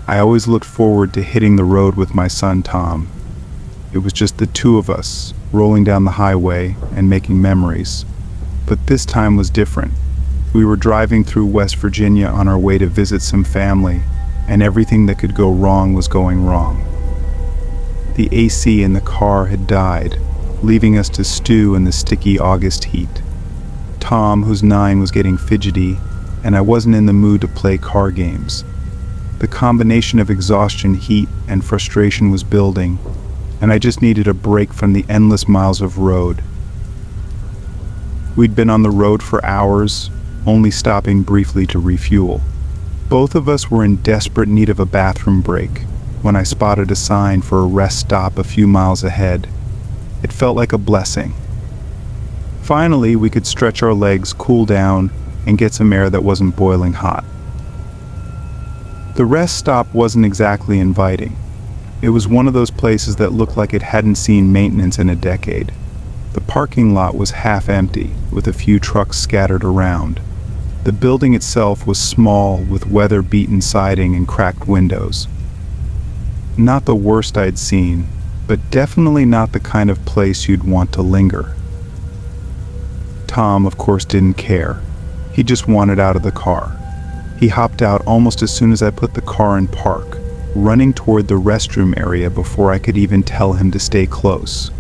I always looked forward to hitting the road with my son Tom. It was just the two of us, rolling down the highway and making memories. But this time was different. We were driving through West Virginia on our way to visit some family, and everything that could go wrong was going wrong. The AC in the car had died, leaving us to stew in the sticky August heat. Tom, who's 9, was getting fidgety, and I wasn't in the mood to play car games. The combination of exhaustion, heat, and frustration was building, and I just needed a break from the endless miles of road. We'd been on the road for hours, only stopping briefly to refuel. Both of us were in desperate need of a bathroom break when I spotted a sign for a rest stop a few miles ahead. It felt like a blessing. Finally, we could stretch our legs, cool down, and get some air that wasn't boiling hot. The rest stop wasn't exactly inviting. It was one of those places that looked like it hadn't seen maintenance in a decade. The parking lot was half empty, with a few trucks scattered around. The building itself was small, with weather-beaten siding and cracked windows. Not the worst I'd seen, but definitely not the kind of place you'd want to linger. Tom, of course, didn't care. He just wanted out of the car. He hopped out almost as soon as I put the car in park, running toward the restroom area before I could even tell him to stay close.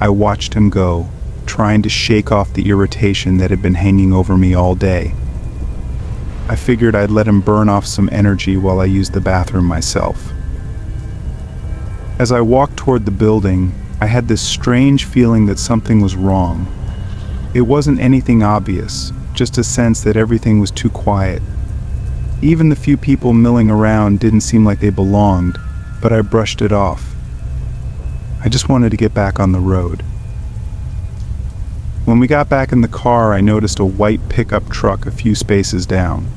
I watched him go, trying to shake off the irritation that had been hanging over me all day. I figured I'd let him burn off some energy while I used the bathroom myself. As I walked toward the building, I had this strange feeling that something was wrong. It wasn't anything obvious, just a sense that everything was too quiet. Even the few people milling around didn't seem like they belonged, but I brushed it off. I just wanted to get back on the road. When we got back in the car, I noticed a white pickup truck a few spaces down.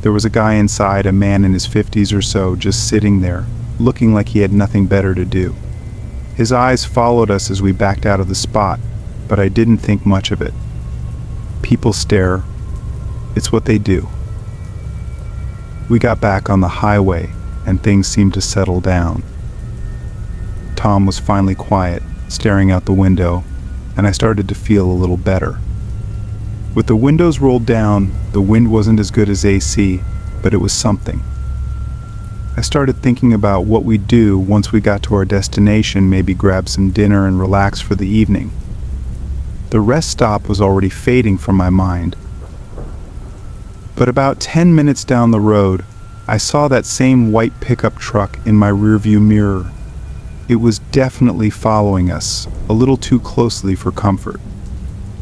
There was a guy inside, a man in his 50s or so, just sitting there, looking like he had nothing better to do. His eyes followed us as we backed out of the spot, but I didn't think much of it. People stare. It's what they do. We got back on the highway, and things seemed to settle down. Tom was finally quiet, staring out the window, and I started to feel a little better. With the windows rolled down, the wind wasn't as good as AC, but it was something. I started thinking about what we'd do once we got to our destination, maybe grab some dinner and relax for the evening. The rest stop was already fading from my mind. But about 10 minutes down the road, I saw that same white pickup truck in my rearview mirror. It was definitely following us, a little too closely for comfort.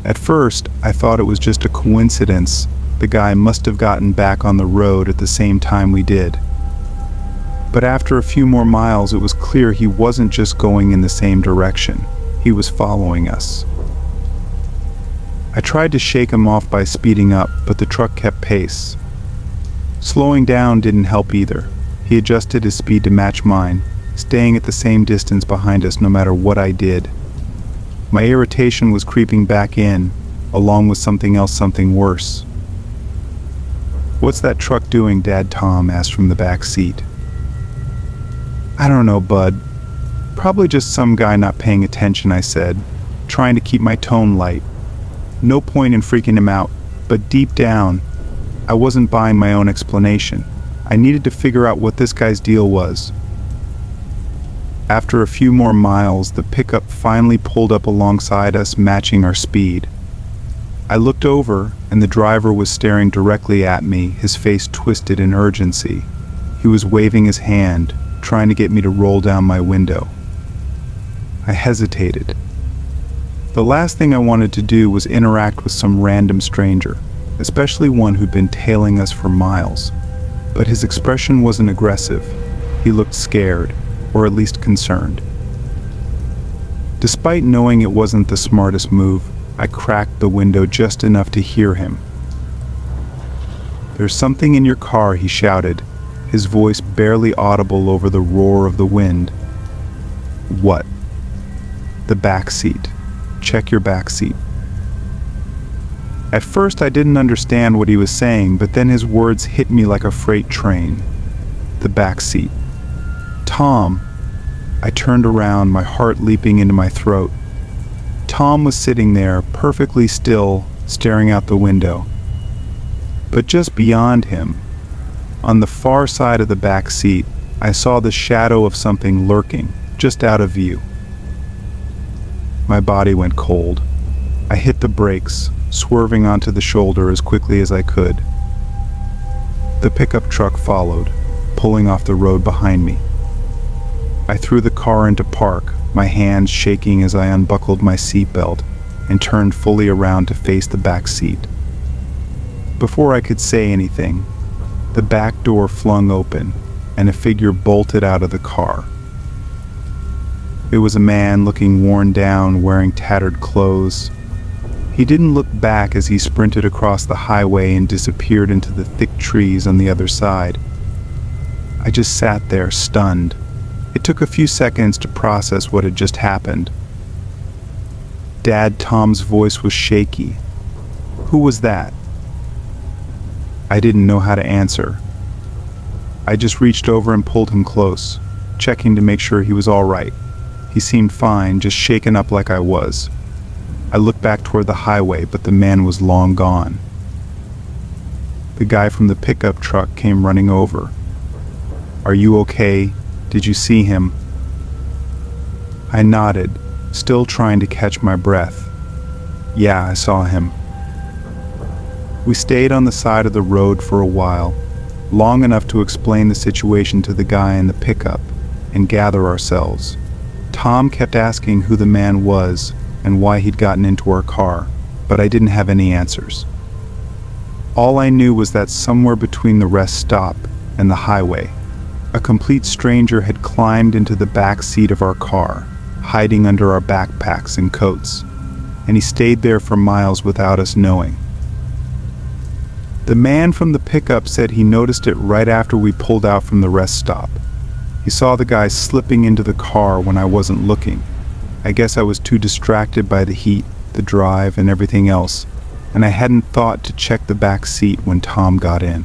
At first, I thought it was just a coincidence. The guy must have gotten back on the road at the same time we did. But after a few more miles, it was clear he wasn't just going in the same direction. He was following us. I tried to shake him off by speeding up, but the truck kept pace. Slowing down didn't help either. He adjusted his speed to match mine, staying at the same distance behind us no matter what I did. My irritation was creeping back in, along with something else, something worse. "What's that truck doing, Dad?" Tom asked from the back seat. "I don't know, bud. Probably just some guy not paying attention," I said, trying to keep my tone light. No point in freaking him out, but deep down, I wasn't buying my own explanation. I needed to figure out what this guy's deal was. After a few more miles, the pickup finally pulled up alongside us, matching our speed. I looked over, and the driver was staring directly at me, his face twisted in urgency. He was waving his hand, trying to get me to roll down my window. I hesitated. The last thing I wanted to do was interact with some random stranger, especially one who'd been tailing us for miles. But his expression wasn't aggressive. He looked scared, or at least concerned. Despite knowing it wasn't the smartest move, I cracked the window just enough to hear him. "There's something in your car," he shouted, his voice barely audible over the roar of the wind. "What?" "The back seat. Check your back seat." At first I didn't understand what he was saying, but then his words hit me like a freight train. the back seat. Tom! I turned around, my heart leaping into my throat. Tom was sitting there, perfectly still, staring out the window. But just beyond him, on the far side of the back seat, I saw the shadow of something lurking, just out of view. My body went cold. I hit the brakes, swerving onto the shoulder as quickly as I could. The pickup truck followed, pulling off the road behind me. I threw the car into park, my hands shaking as I unbuckled my seatbelt and turned fully around to face the back seat. Before I could say anything, the back door flung open and a figure bolted out of the car. It was a man looking worn down, wearing tattered clothes. He didn't look back as he sprinted across the highway and disappeared into the thick trees on the other side. I just sat there, stunned. It took a few seconds to process what had just happened. Dad Tom's voice was shaky. Who was that? I didn't know how to answer. I just reached over and pulled him close, checking to make sure he was all right. He seemed fine, just shaken up like I was. I looked back toward the highway, but the man was long gone. The guy from the pickup truck came running over. "Are you okay? Did you see him?" I nodded, still trying to catch my breath. "Yeah, I saw him." We stayed on the side of the road for a while, long enough to explain the situation to the guy in the pickup and gather ourselves. Tom kept asking who the man was and why he'd gotten into our car, but I didn't have any answers. All I knew was that somewhere between the rest stop and the highway, a complete stranger had climbed into the back seat of our car, hiding under our backpacks and coats, and he stayed there for miles without us knowing. The man from the pickup said he noticed it right after we pulled out from the rest stop. He saw the guy slipping into the car when I wasn't looking. I guess I was too distracted by the heat, the drive, and everything else, and I hadn't thought to check the back seat when Tom got in.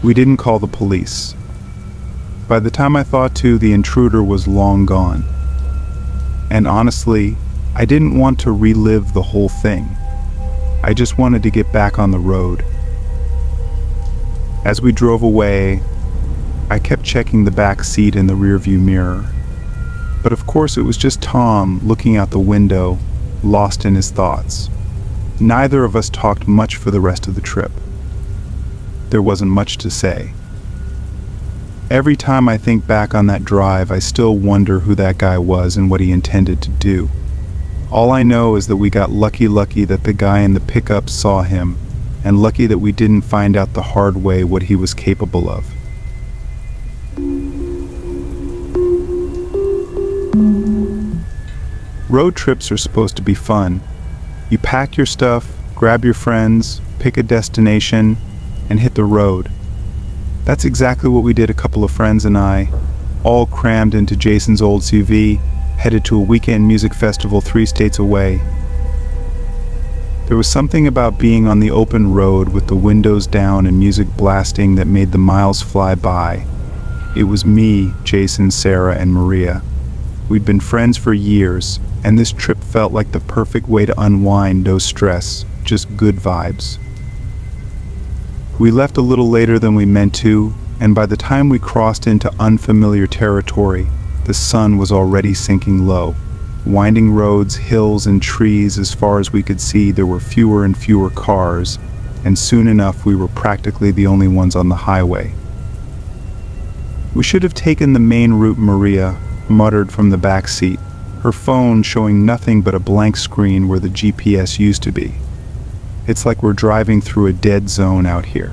We didn't call the police. By the time I thought to, the intruder was long gone. And honestly, I didn't want to relive the whole thing. I just wanted to get back on the road. As we drove away, I kept checking the back seat in the rearview mirror. But of course it was just Tom looking out the window, lost in his thoughts. Neither of us talked much for the rest of the trip. There wasn't much to say. Every time I think back on that drive, I still wonder who that guy was and what he intended to do. All I know is that we got lucky that the guy in the pickup saw him, and lucky that we didn't find out the hard way what he was capable of. Road trips are supposed to be fun. You pack your stuff, grab your friends, pick a destination, and hit the road. That's exactly what we did, a couple of friends and I, all crammed into Jason's old SUV, headed to a weekend music festival 3 states away. There was something about being on the open road with the windows down and music blasting that made the miles fly by. It was me, Jason, Sarah, and Maria. We'd been friends for years, and this trip felt like the perfect way to unwind, no stress, just good vibes. We left a little later than we meant to, and by the time we crossed into unfamiliar territory, the sun was already sinking low. Winding roads, hills, and trees, as far as we could see, there were fewer and fewer cars, and soon enough we were practically the only ones on the highway. "We should have taken the main route," Maria muttered from the back seat, her phone showing nothing but a blank screen where the GPS used to be. "It's like we're driving through a dead zone out here."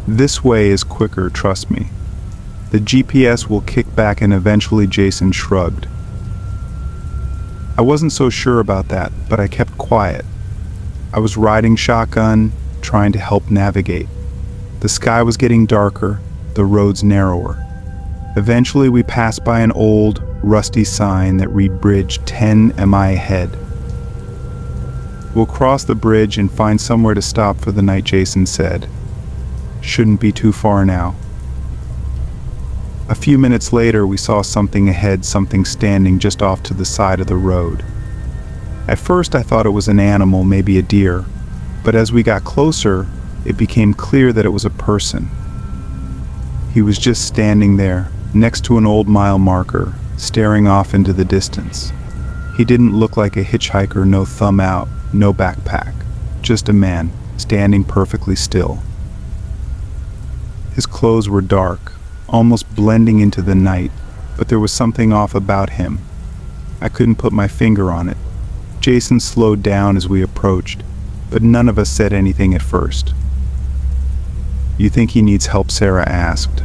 "This way is quicker, trust me. The GPS will kick back," and eventually Jason shrugged. I wasn't so sure about that, but I kept quiet. I was riding shotgun, trying to help navigate. The sky was getting darker, the roads narrower. Eventually we passed by an old, rusty sign that read Bridge 10 mi ahead. "We'll cross the bridge and find somewhere to stop for the night," Jason said. Shouldn't be too far now. A few minutes later, we saw something ahead, something standing just off to the side of the road. At first, I thought it was an animal, maybe a deer, but as we got closer, it became clear that it was a person. He was just standing there, next to an old mile marker, staring off into the distance. He didn't look like a hitchhiker, no thumb out, no backpack, just a man, standing perfectly still. His clothes were dark, almost blending into the night, but there was something off about him. I couldn't put my finger on it. Jason slowed down as we approached, but none of us said anything at first. "You think he needs help?" Sarah asked.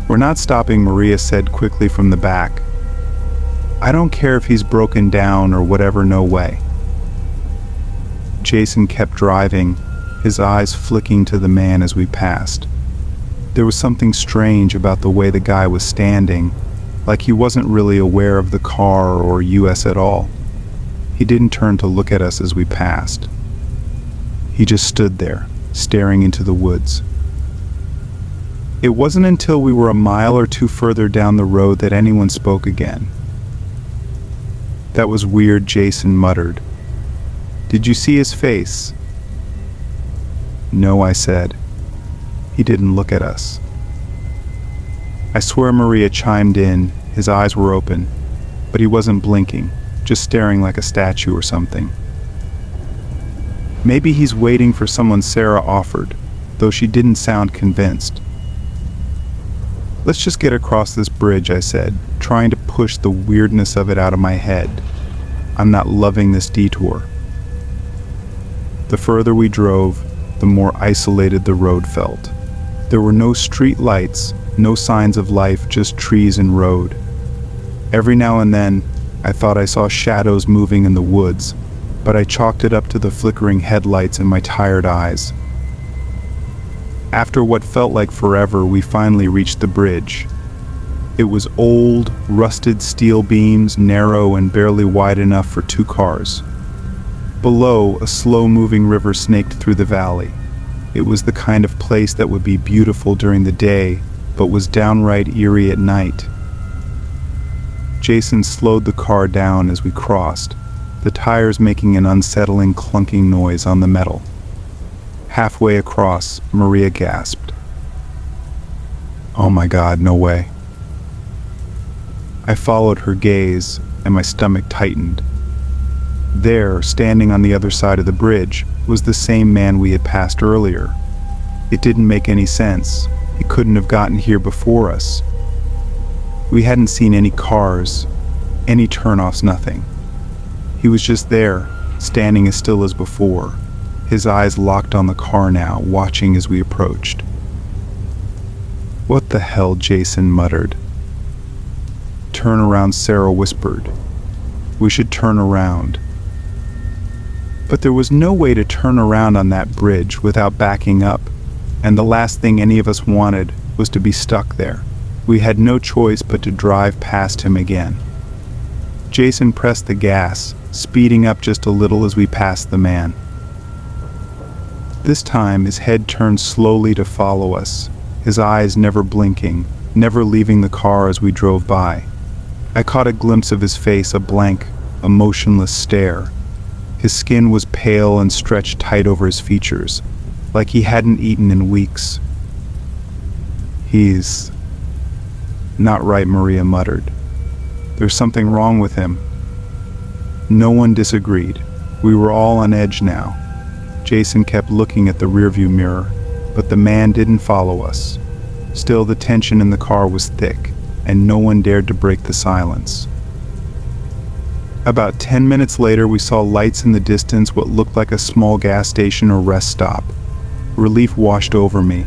"We're not stopping," Maria said quickly from the back. "I don't care if he's broken down or whatever, no way." Jason kept driving, his eyes flicking to the man as we passed. There was something strange about the way the guy was standing, like he wasn't really aware of the car or us at all. He didn't turn to look at us as we passed. He just stood there, staring into the woods. It wasn't until we were a mile or two further down the road that anyone spoke again. "That was weird," Jason muttered. "Did you see his face?" "No," I said. He didn't look at us. I swear Maria chimed in. His eyes were open, but he wasn't blinking, just staring like a statue or something. "Maybe he's waiting for someone," Sarah offered, though she didn't sound convinced. "Let's just get across this bridge," I said, trying to push the weirdness of it out of my head. I'm not loving this detour. The further we drove, the more isolated the road felt. There were no street lights, no signs of life, just trees and road. Every now and then, I thought I saw shadows moving in the woods, but I chalked it up to the flickering headlights in my tired eyes. After what felt like forever, we finally reached the bridge. It was old, rusted steel beams, narrow and barely wide enough for 2 cars. Below, a slow-moving river snaked through the valley. It was the kind of place that would be beautiful during the day, but was downright eerie at night. Jason slowed the car down as we crossed, the tires making an unsettling clunking noise on the metal. Halfway across, Maria gasped. "Oh my God, no way." I followed her gaze, and my stomach tightened. There, standing on the other side of the bridge, was the same man we had passed earlier. It didn't make any sense. He couldn't have gotten here before us. We hadn't seen any cars, any turnoffs, nothing. He was just there, standing as still as before, his eyes locked on the car now, watching as we approached. "What the hell?" Jason muttered. "Turn around," Sarah whispered. "We should turn around." But there was no way to turn around on that bridge without backing up, and the last thing any of us wanted was to be stuck there. We had no choice but to drive past him again. Jason pressed the gas, speeding up just a little as we passed the man. This time, his head turned slowly to follow us, his eyes never blinking, never leaving the car as we drove by. I caught a glimpse of his face, a blank, a motionless stare. His skin was pale and stretched tight over his features, like he hadn't eaten in weeks. "He's not right," Maria muttered. "There's something wrong with him." No one disagreed. We were all on edge now. Jason kept looking at the rearview mirror, but the man didn't follow us. Still, the tension in the car was thick, and no one dared to break the silence. About 10 minutes later, we saw lights in the distance, what looked like a small gas station or rest stop. Relief washed over me.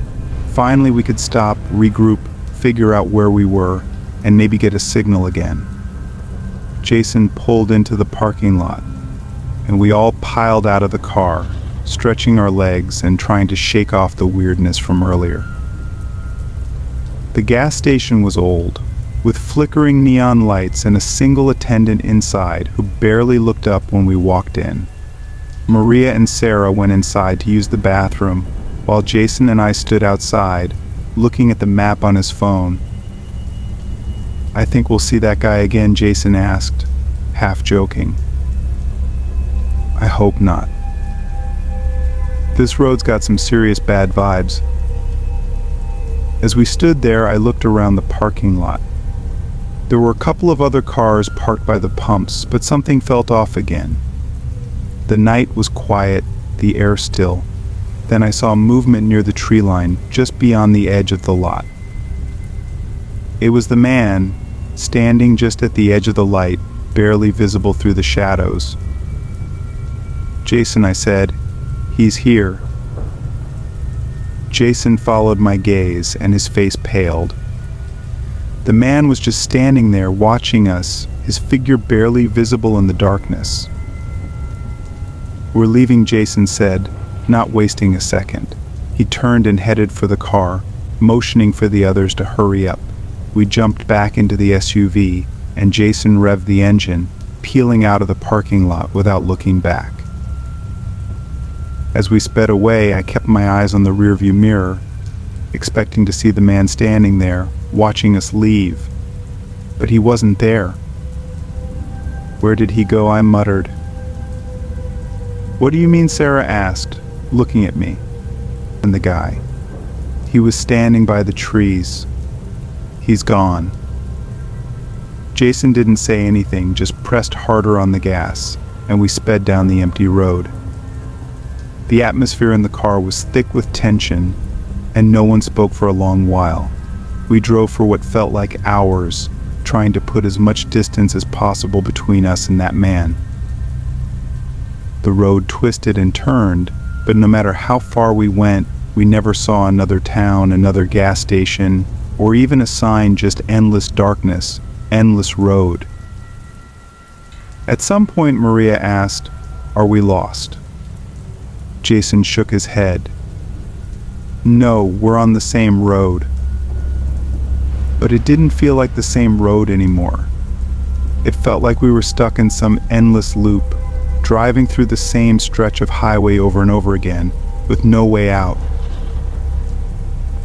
Finally, we could stop, regroup, figure out where we were, and maybe get a signal again. Jason pulled into the parking lot, and we all piled out of the car, stretching our legs and trying to shake off the weirdness from earlier. The gas station was old, with flickering neon lights and a single attendant inside who barely looked up when we walked in. Maria and Sarah went inside to use the bathroom, while Jason and I stood outside, looking at the map on his phone. "I think we'll see that guy again," Jason asked, half joking. "I hope not. This road's got some serious bad vibes." As we stood there, I looked around the parking lot. There were a couple of other cars parked by the pumps, but something felt off again. The night was quiet, the air still. Then I saw movement near the tree line, just beyond the edge of the lot. It was the man, standing just at the edge of the light, barely visible through the shadows. "Jason," I said, "he's here." Jason followed my gaze, and his face paled. The man was just standing there watching us, his figure barely visible in the darkness. "We're leaving," Jason said, not wasting a second. He turned and headed for the car, motioning for the others to hurry up. We jumped back into the SUV, and Jason revved the engine, peeling out of the parking lot without looking back. As we sped away, I kept my eyes on the rearview mirror, expecting to see the man standing there, watching us leave. But he wasn't there. "Where did he go?" I muttered. "What do you mean?" Sarah asked, looking at me. And the guy. He was standing by the trees. "He's gone." Jason didn't say anything, just pressed harder on the gas, and we sped down the empty road. The atmosphere in the car was thick with tension, and no one spoke for a long while. We drove for what felt like hours, trying to put as much distance as possible between us and that man. The road twisted and turned, but no matter how far we went, we never saw another town, another gas station, or even a sign, just endless darkness, endless road. At some point, Maria asked, "Are we lost?" Jason shook his head. "No, we're on the same road." But it didn't feel like the same road anymore. It felt like we were stuck in some endless loop, driving through the same stretch of highway over and over again, with no way out.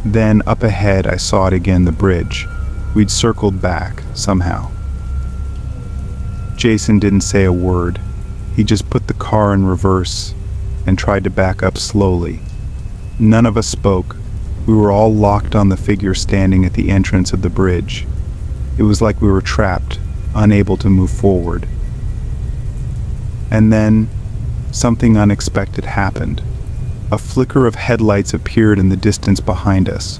Then, up ahead, I saw it again, the bridge. We'd circled back, somehow. Jason didn't say a word. He just put the car in reverse and tried to back up slowly. None of us spoke. We were all locked on the figure standing at the entrance of the bridge. It was like we were trapped, unable to move forward. And then, something unexpected happened. A flicker of headlights appeared in the distance behind us.